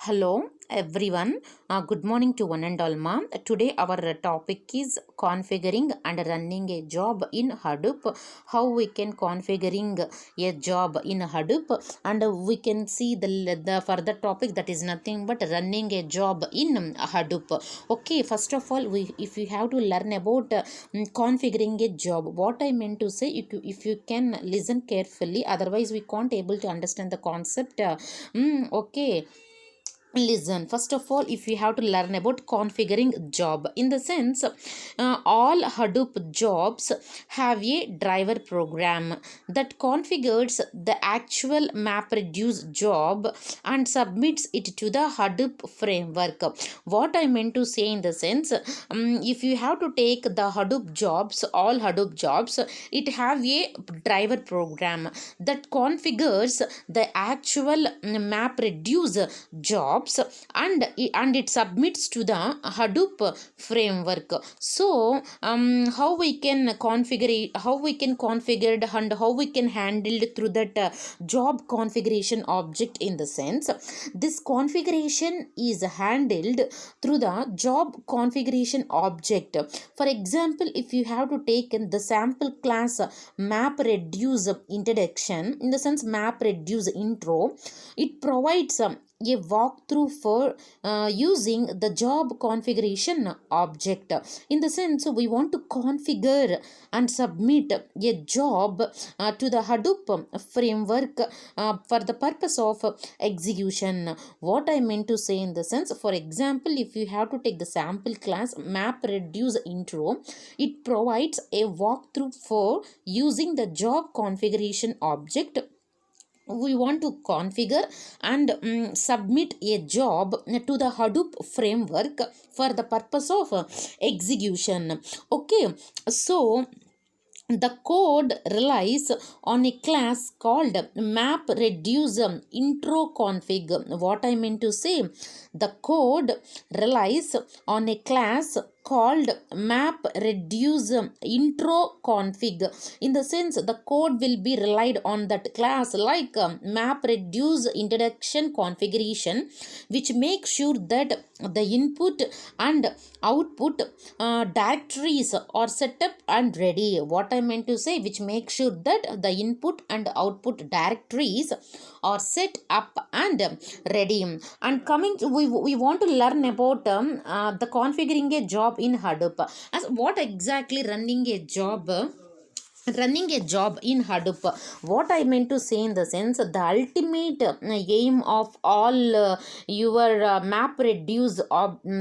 Hello everyone. Good morning to one and all, ma. Today our topic is configuring and running a job in Hadoop. How we can configuring a job in Hadoop, and we can see the further topic, that is nothing but running a job in Hadoop. Okay, first of all, if you have to learn about configuring a job, what I meant to say, if you can listen carefully, otherwise we can't able to understand the concept. Okay, listen, first of all, if you have to learn about configuring job, in the sense, all Hadoop jobs have a driver program that configures the actual MapReduce job and submits it to the Hadoop framework. What I meant to say, in the sense, if you have to take the Hadoop jobs, all Hadoop jobs, it have a driver program that configures the actual MapReduce jobs, and it submits to the Hadoop framework. So how we can configure it, and how we can handle it through that job configuration object. In the sense, this configuration is handled through the job configuration object. For example, if you have to take in the sample class MapReduce introduction, in the sense MapReduce intro, it provides a walkthrough for using the job configuration object. In the sense, we want to configure and submit a job to the Hadoop framework for the purpose of execution. What I meant to say, in the sense, for example, if you have to take the sample class MapReduce intro, it provides a walkthrough for using the job configuration object. We want to configure and submit a job to the Hadoop framework for the purpose of execution. Okay, so the code relies on a class called MapReduce IntroConfig. What I mean to say, the code relies on a class called MapReduce IntroConfig. In the sense, the code will be relied on that class, like MapReduce introduction configuration, which makes sure that the input and output directories are set up and ready. What I meant to say, which makes sure that the input and output directories are set up and ready. And coming to, we want to learn about the configuring a job in Hadoop. As what exactly running a job in Hadoop. What I meant to say, in the sense, the ultimate aim of all your MapReduce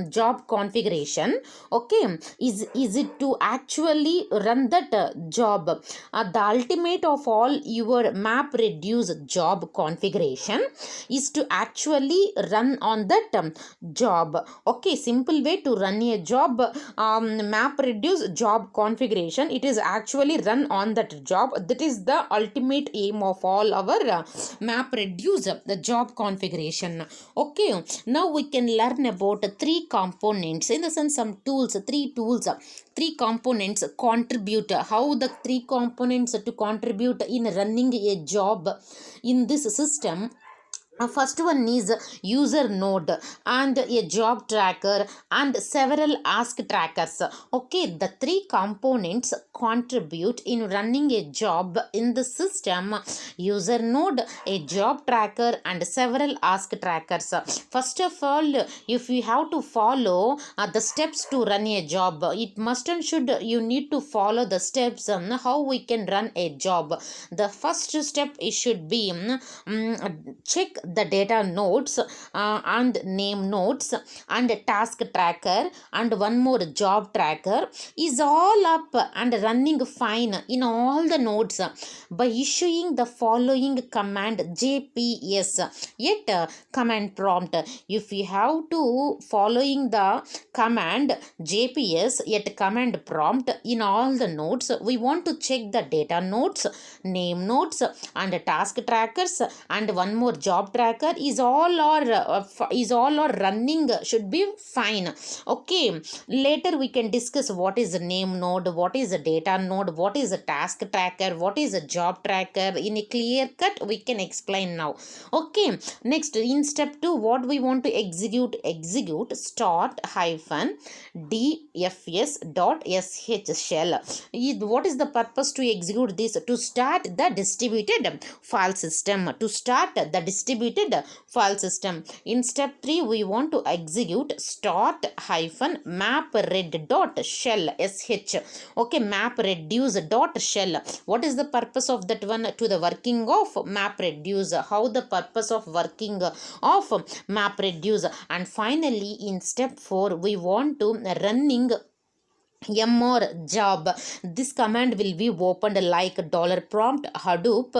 job configuration, okay, is it to actually run that job. The ultimate of all your MapReduce job configuration is to actually run on that job. Okay, simple way to run a job, MapReduce job configuration, it is actually run on that job. That is the ultimate aim of all our MapReduce the job configuration. Okay, now we can learn about three components, in the sense, some tools, three components contribute, how the three components to contribute in running a job in this system. First one is user node and a job tracker and several ask trackers. Okay, the three components contribute in running a job in the system: user node, a job tracker, and several ask trackers. First of all, if you have to follow the steps to run a job, it must and should you need to follow the steps how we can run a job. The first step, it should be check the data nodes and name nodes and task tracker, and one more job tracker is all up and running fine in all the nodes by issuing the following command jps at command prompt. If you have to following the command jps at command prompt in all the nodes, we want to check the data nodes, name nodes, and task trackers, and one more job tracker is all or running should be fine. Okay, later we can discuss what is a name node, what is a data node, what is a task tracker, what is a job tracker. In a clear cut we can explain now. Okay, next in step 2, what we want to execute start hyphen dfs dot sh shell. What is the purpose to execute this? To start the distributed file system. In step 3, we want to execute start hyphen MapRed dot shell sh. Okay, MapReduce dot shell. What is the purpose of that one? To the working of MapReduce. How the purpose of working of MapReduce. And finally, in step 4, we want to running more job. This command will be opened like $prompt Hadoop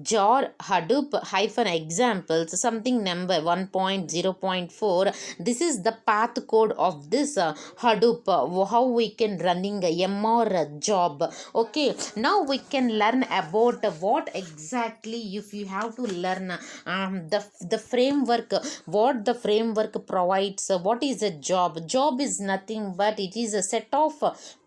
jar Hadoop hyphen examples something number 1.0.4. This is the path code of this Hadoop, how we can running more job. Okay, now we can learn about what exactly, if you have to learn the framework, what the framework provides. What is a job is nothing but it is a set of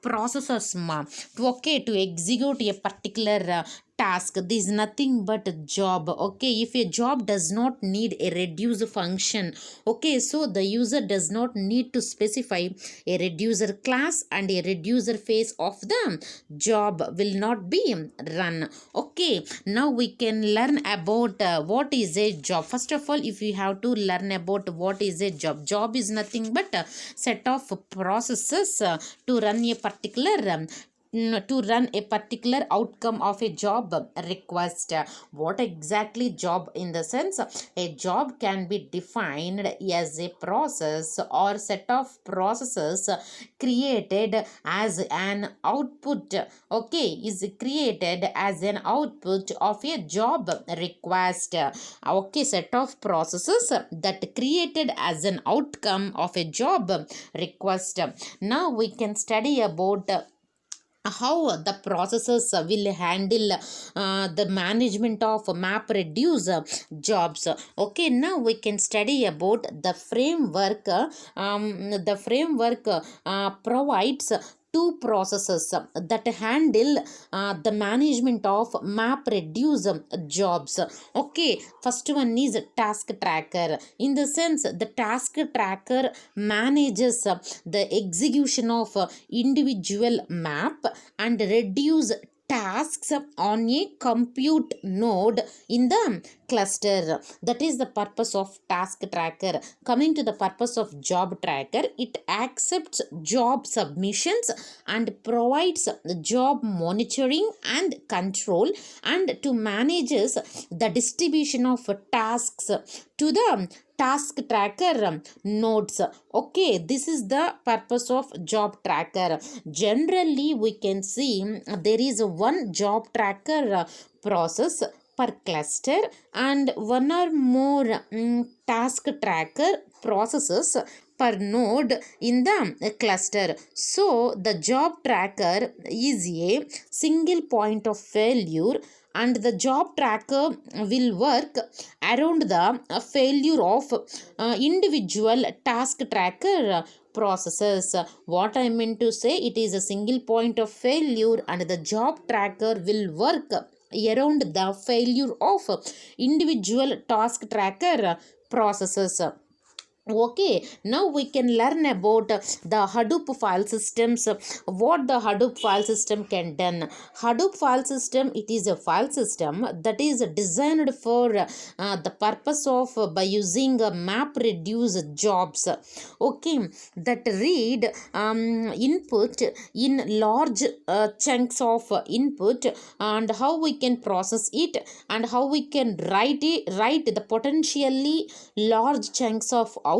processes to execute a particular task. This is nothing but a job. Okay, if a job does not need a reduce function, okay, so the user does not need to specify a reducer class, and a reducer phase of the job will not be run. Okay, now we can learn about what is a job. First of all, if you have to learn about what is a job is nothing but a set of processes to run a particular outcome of a job request. What exactly job? In the sense, a job can be defined as a process or set of processes created as an output. Okay, is created as an output of a job request. Okay, set of processes that created as an outcome of a job request. Now we can study about how the processes will handle the management of MapReduce jobs. Okay, now we can study about the framework. The framework provides two processes that handle the management of MapReduce jobs. Okay, first one is task tracker. In the sense, the task tracker manages the execution of individual map and reduce tasks on a compute node in the cluster. That is the purpose of task tracker. Coming to the purpose of job tracker, it accepts job submissions and provides job monitoring and control, and to manages the distribution of tasks to the task tracker nodes. Okay, this is the purpose of job tracker. Generally, we can see there is one job tracker process per cluster and one or more task tracker processes per node in the cluster. So the job tracker is a single point of failure, and the job tracker will work around the failure of individual task tracker processes. What I meant to say, it is a single point of failure and the job tracker will work around the failure of individual task tracker processes. Okay, now we can learn about the Hadoop file systems. What the Hadoop file system can do. Hadoop file system, it is a file system that is designed for the purpose of by using MapReduce jobs. Okay, that read input in large chunks of input, and how we can process it, and how we can write the potentially large chunks of output.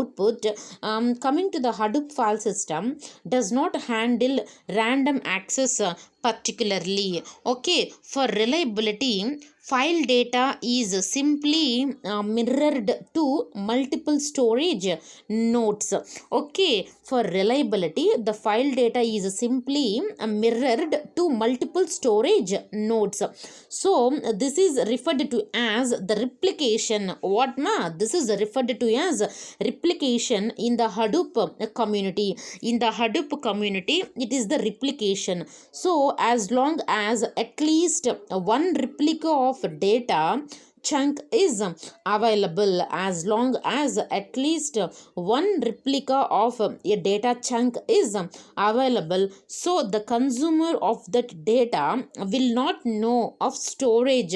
Coming to the Hadoop file system, does not handle random access particularly. Okay, for reliability, File data is simply mirrored to multiple storage nodes. Okay, for reliability, the file data is simply mirrored to multiple storage nodes. So this is referred to as the replication. What ma? This is referred to as replication in the Hadoop community. In the Hadoop community, it is the replication. So as long as at least one replica of data chunk is available, as long as at least one replica of a data chunk is available, so the consumer of that data will not know of storage,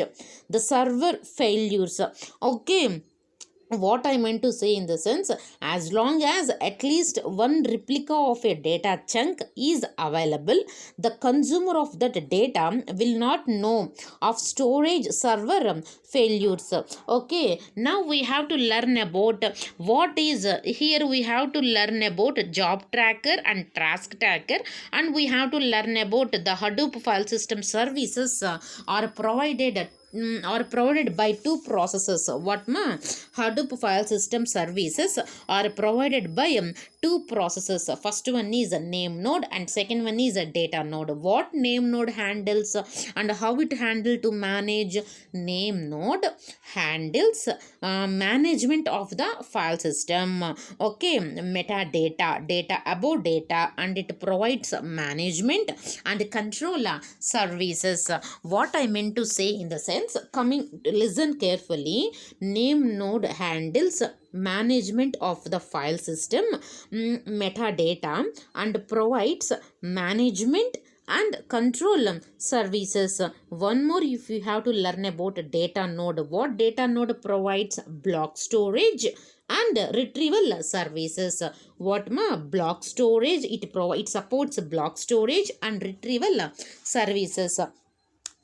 the server failures. Okay, what I meant to say in the sense, as long as at least one replica of a data chunk is available, the consumer of that data will not know of storage server failures. Okay, now we have to learn about what is here. We have to learn about job tracker and task tracker, and we have to learn about the Hadoop file system services are provided or provided by two processes. What ma? Hadoop file system services are provided by two processes. First one is a name node and second one is a data node. What name node handles and how it handle to manage? Name node handles management of the file system. Okay, metadata, data about data, and it provides management and control services. What I meant to say in the sense, listen carefully. Name node handles management of the file system, metadata, and provides management and control services. One more, if you have to learn about data node, what data node provides? Block storage and retrieval services. What ma? Block storage, it supports block storage and retrieval services.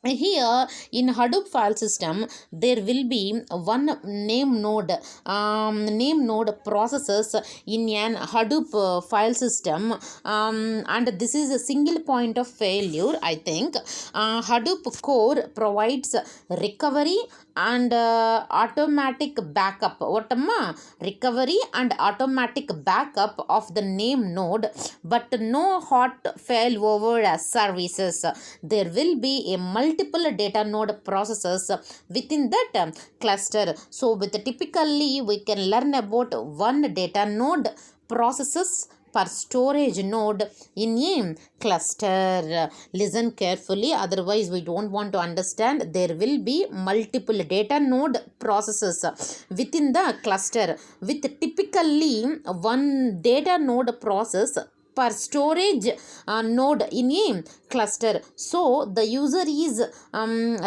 Here in Hadoop file system, there will be one name node processes in an Hadoop file system, and this is a single point of failure. I think Hadoop core provides recovery and automatic backup. What amma? Recovery and automatic backup of the name node, but no hot failover services. There will be a multiple data node processes within that cluster. So with typically we can learn about one data node processes per storage node in a cluster. Listen carefully, otherwise we don't want to understand. There will be multiple data node processes within the cluster with typically one data node process per storage node in a cluster. So the user is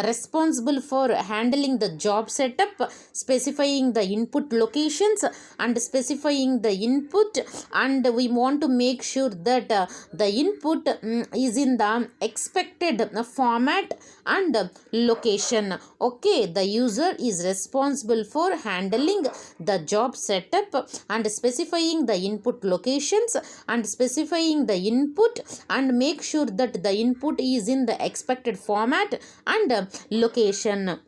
responsible for handling the job setup, specifying the input locations and specifying the input, and we want to make sure that the input is in the expected format and location. Okay, the user is responsible for handling the job setup and specifying the input locations and specifying the input and make sure that the input is in the expected format and location.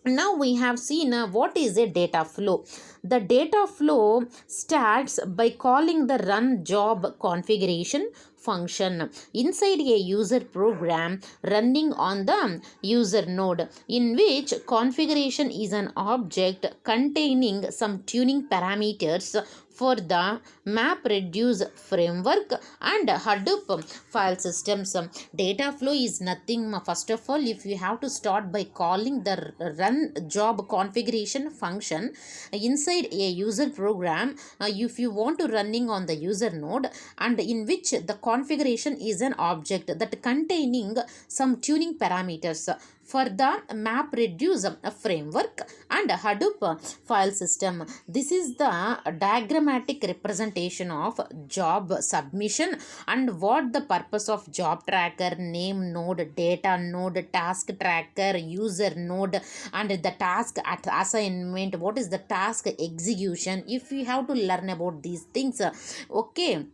Now we have seen what is a data flow. The data flow starts by calling the run job configuration function inside a user program running on the user node, in which configuration is an object containing some tuning parameters for the MapReduce framework and Hadoop file systems. Data flow is nothing. First of all, if you have to start by calling the run job configuration function inside a user program, if you want to running on the user node, and in which the configuration is an object that containing some tuning parameters for the MapReduce framework and Hadoop file system. This is the diagrammatic representation of job submission and what the purpose of job tracker, name node, data node, task tracker, user node, and the task assignment, what is the task execution. If you have to learn about these things, okay.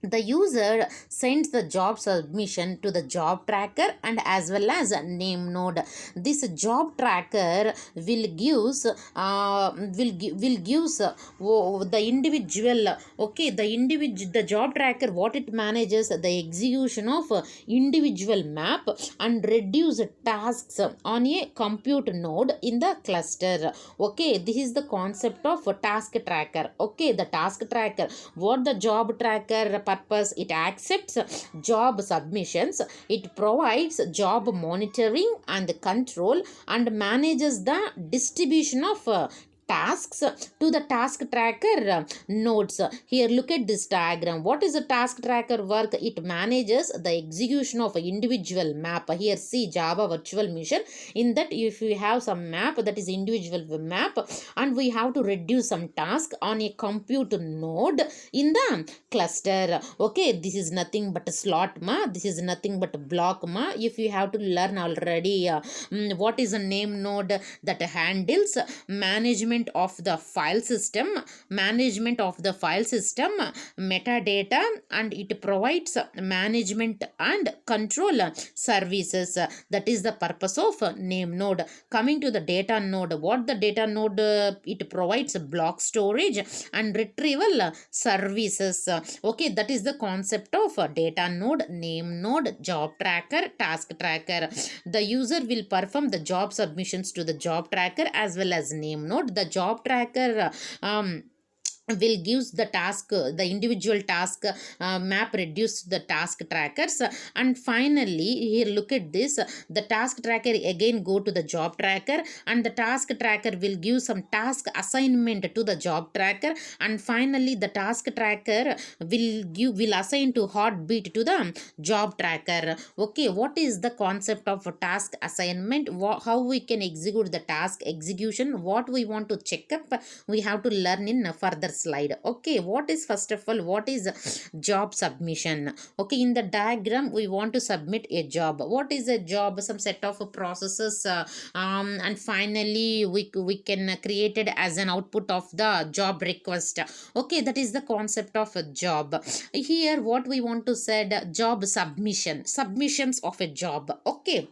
The user sends the job submission to the job tracker and as well as a name node. This job tracker will gives the individual, okay, the job tracker, what it manages the execution of individual map and reduce tasks on a compute node in the cluster. Okay, this is the concept of task tracker. Okay, the task tracker, what the job tracker purpose, it accepts job submissions, it provides job monitoring and control and manages the distribution of tasks to the task tracker nodes. Here look at this diagram. What is a task tracker work? It manages the execution of an individual map. Here see Java virtual machine. In that, if we have some map, that is individual map, and we have to reduce some task on a compute node in the cluster. Okay, this is nothing but a slot ma, this is nothing but a block ma. If you have to learn already what is a name node, that handles management of the file system, metadata, and it provides management and control services. That is the purpose of name node. Coming to the data node, what the data node, it provides block storage and retrieval services. Okay, that is the concept of data node, name node, job tracker, task tracker. The user will perform the job submissions to the job tracker as well as name node. The job tracker will gives the task, the individual task map reduce the task trackers, and finally here look at this, the task tracker again go to the job tracker and the task tracker will give some task assignment to the job tracker, and finally the task tracker will assign to heartbeat to the job tracker. Okay, what is the concept of task assignment, how we can execute the task execution, what we want to check up, we have to learn in further slide. Okay, what is, first of all, what is job submission? Okay, in the diagram we want to submit a job. What is a job? Some set of processes and finally we can create it as an output of the job request. Okay, that is the concept of a job. Here what we want to said, job submissions of a job. Okay,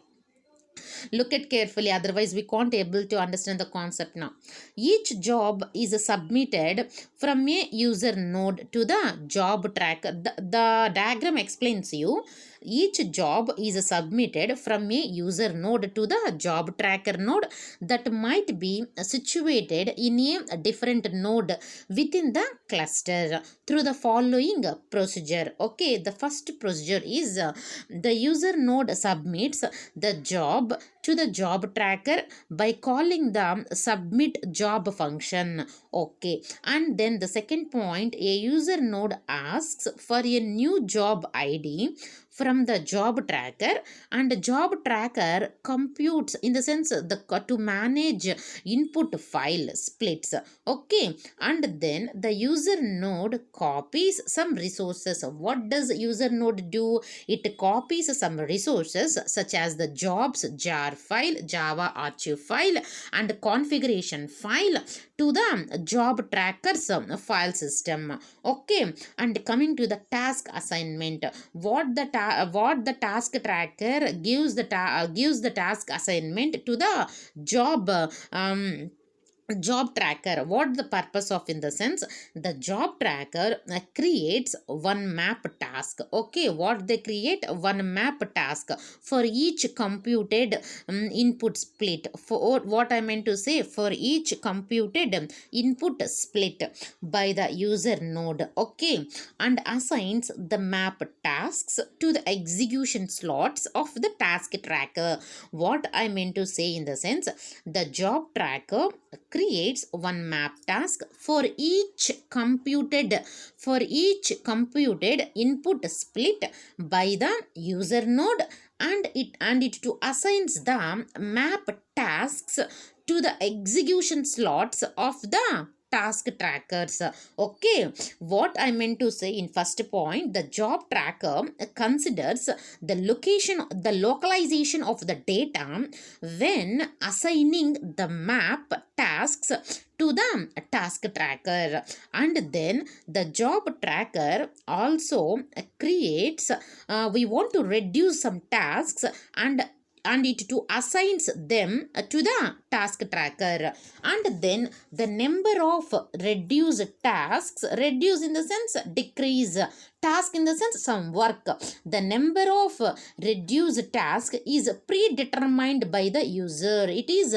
look at carefully, otherwise we can't able to understand the concept now. Each job is submitted from a user node to the job tracker. The diagram explains you, each job is submitted from a user node to the job tracker node that might be situated in a different node within the cluster through the following procedure. Okay, the first procedure is the user node submits the job to the job tracker by calling the submit job function. Okay, and then the second point, a user node asks for a new job ID from the job tracker and the job tracker computes, in the sense to manage input file splits. Okay, and then the user node copies some resources. What does user node do? It copies some resources such as the jobs jar file, Java archive file, and configuration file to the job trackers file system. Okay, and coming to the task assignment, what the task tracker gives the task assignment to the job tracker. What the purpose of, in the sense, the job tracker creates one map task. Okay, what they create, one map task for each computed input split, for what I meant to say, for each computed input split by the user node. Okay, and assigns the map tasks to the execution slots of the task tracker. What I meant to say, in the sense, the job tracker creates one map task for each computed input split by the user node, and it to assigns the map tasks to the execution slots of the task trackers. Okay, what I meant to say in first point, the job tracker considers the localization of the data when assigning the map tasks to the task tracker, and then the job tracker also creates we want to reduce some tasks and it to assigns them to the task tracker, and then the number of reduced tasks, reduce in the sense decrease, task in the sense some work, the number of reduced task is predetermined by the user. It is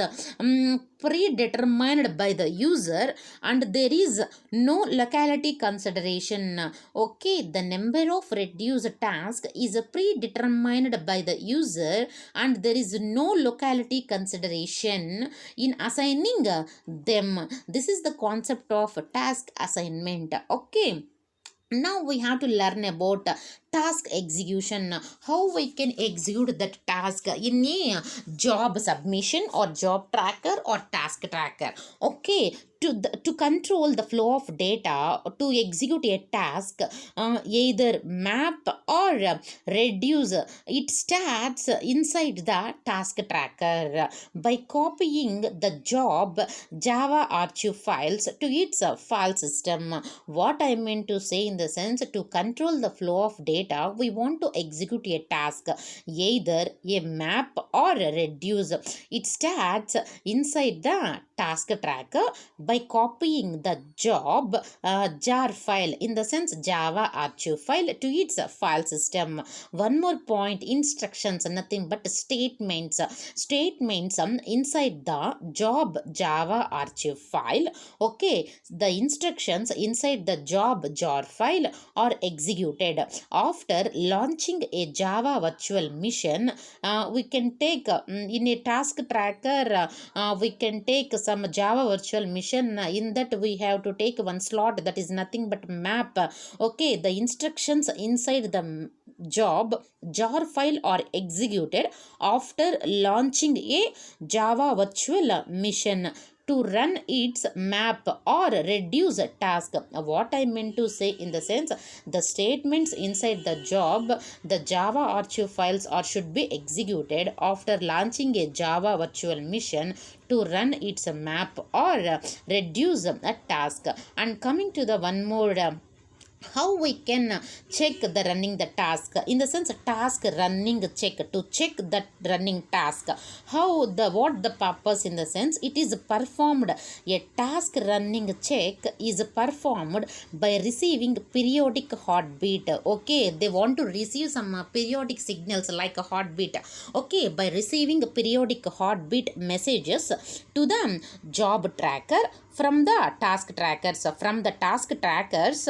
predetermined by the user, and there is no locality consideration. Okay, the number of reduced task is predetermined by the user, and there is no locality consideration in assigning them. This is the concept of task assignment. Okay, now we have to learn about task execution, how we can execute that task in a job submission or job tracker or task tracker. Okay, to control the flow of data, to execute a task, either map or reduce, it starts inside the task tracker by copying the job Java archive files to its file system. What I meant to say in the sense, to control the flow of data, we want to execute a task, either a map or a reduce. It starts inside the task tracker by copying the job jar file, in the sense Java archive file, to its file system. One more point, instructions, nothing but statements. Statements inside the job Java archive file. Okay, the instructions inside the job jar file are executed after launching a Java virtual machine. We can take in a task tracker, we can take some Java virtual machine. In that we have to take one slot, that is nothing but map. Okay, the instructions inside the job jar file are executed after launching a Java virtual machine to run its map or reduce a task. What I meant to say in the sense, the statements inside the job, the Java archive files are should be executed after launching a Java virtual machine to run its map or reduce a task. And coming to the one more how we can check the running the task, in the sense task running check, to check that running task, how the what the purpose, in the sense it is performed, a task running check is performed by receiving periodic heartbeat. Okay, they want to receive some periodic signals like a heartbeat. Okay, by receiving periodic heartbeat messages to the job tracker from the task trackers, from the task trackers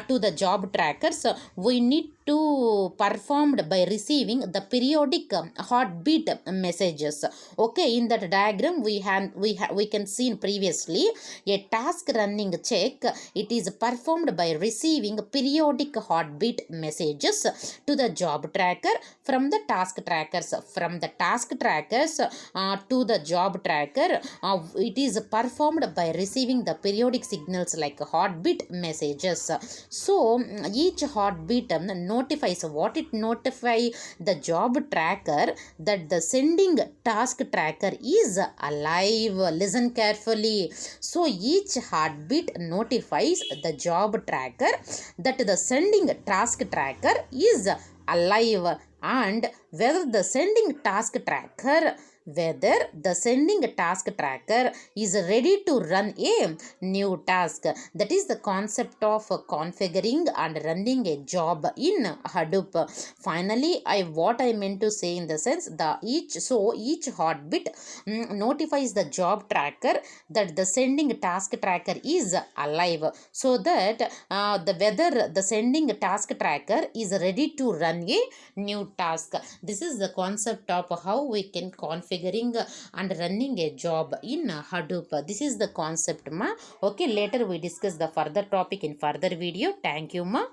to the job trackers, we need to performed by receiving the periodic heartbeat messages. Okay, in that diagram we can see previously a task running check, it is performed by receiving periodic heartbeat messages to the job tracker from the task trackers, from the task trackers to the job tracker. It is performed by receiving the periodic signals like heartbeat messages. So each heartbeat notifies, what it notify the job tracker, that the sending task tracker is alive. Listen carefully. So each heartbeat notifies the job tracker that the sending task tracker is alive, and whether the sending task tracker is ready to run a new task. That is the concept of configuring and running a job in Hadoop. Finally, what I meant to say in the sense, each heartbeat notifies the job tracker that the sending task tracker is alive, so that whether the sending task tracker is ready to run a new task. This is the concept of how we can configuring and running a job in Hadoop. This is the concept, ma. Okay, later we discuss the further topic in further video. Thank you, ma.